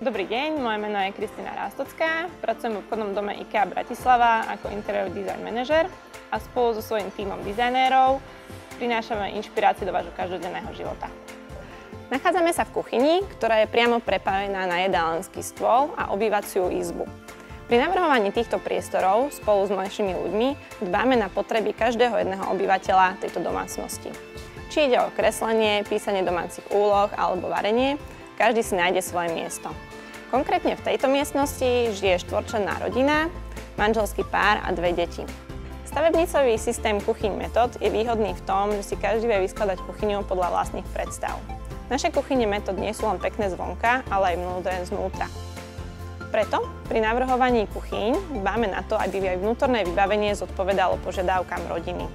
Dobrý deň, moje meno je Kristina Rástocká, pracujem v obchodnom dome IKEA Bratislava ako interior design manažer a spolu so svojím tímom dizajnérov prinášame inšpiráciu do vášho každodenného života. Nachádzame sa v kuchyni, ktorá je priamo prepojená na jedálenský stôl a obývaciu izbu. Pri navrhovaní týchto priestorov spolu s našimi ľuďmi dbáme na potreby každého jedného obyvateľa tejto domácnosti. Či ide o kreslenie, písanie domácich úloh alebo varenie, každý si nájde svoje miesto. Konkrétne v tejto miestnosti žije štvorčlenná rodina, manželský pár a 2 deti. Stavebnicový systém Kuchyň Metód je výhodný v tom, že si každý vie vyskladať kuchyňu podľa vlastných predstav. Naše kuchyne Metód nie sú len pekné zvonka, ale aj múdre znútra. Preto pri navrhovaní kuchyň dbáme na to, aby aj vnútorné vybavenie zodpovedalo požiadavkám rodiny.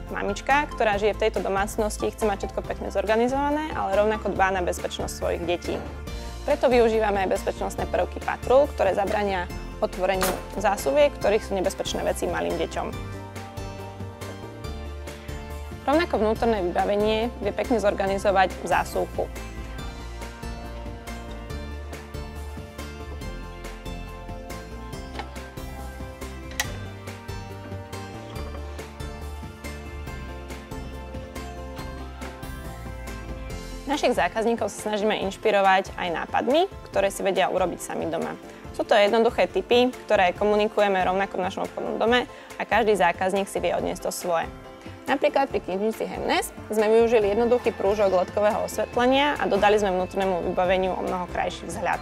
Mamička, ktorá žije v tejto domácnosti, chce mať všetko pekne zorganizované, ale rovnako dbá na bezpečnosť svojich detí. Preto využívame aj bezpečnostné prvky Patrol, ktoré zabrania otvoreniu zásuviek, ktorých sú nebezpečné veci malým deťom. Rovnako vnútorné vybavenie vie pekne zorganizovať zásuvku. Našich zákazníkov sa snažíme inšpirovať aj nápadmi, ktoré si vedia urobiť sami doma. Sú to jednoduché tipy, ktoré komunikujeme rovnako v našom obchodnom dome a každý zákazník si vie odniesť to svoje. Napríklad pri knižnici Hemnes sme využili jednoduchý prúžok ledkového osvetlenia a dodali sme vnútornému vybaveniu o mnoho krajší vzhľad.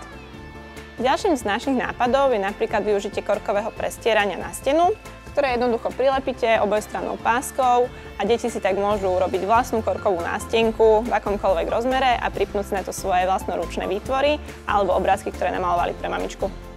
Ďalším z našich nápadov je napríklad využitie korkového prestierania na stenu, ktoré jednoducho prilepíte obojstrannou páskou a deti si tak môžu urobiť vlastnú korkovú nástenku v akomkoľvek rozmere a pripnúť si na to svoje vlastnoručné výtvory alebo obrázky, ktoré namalovali pre mamičku.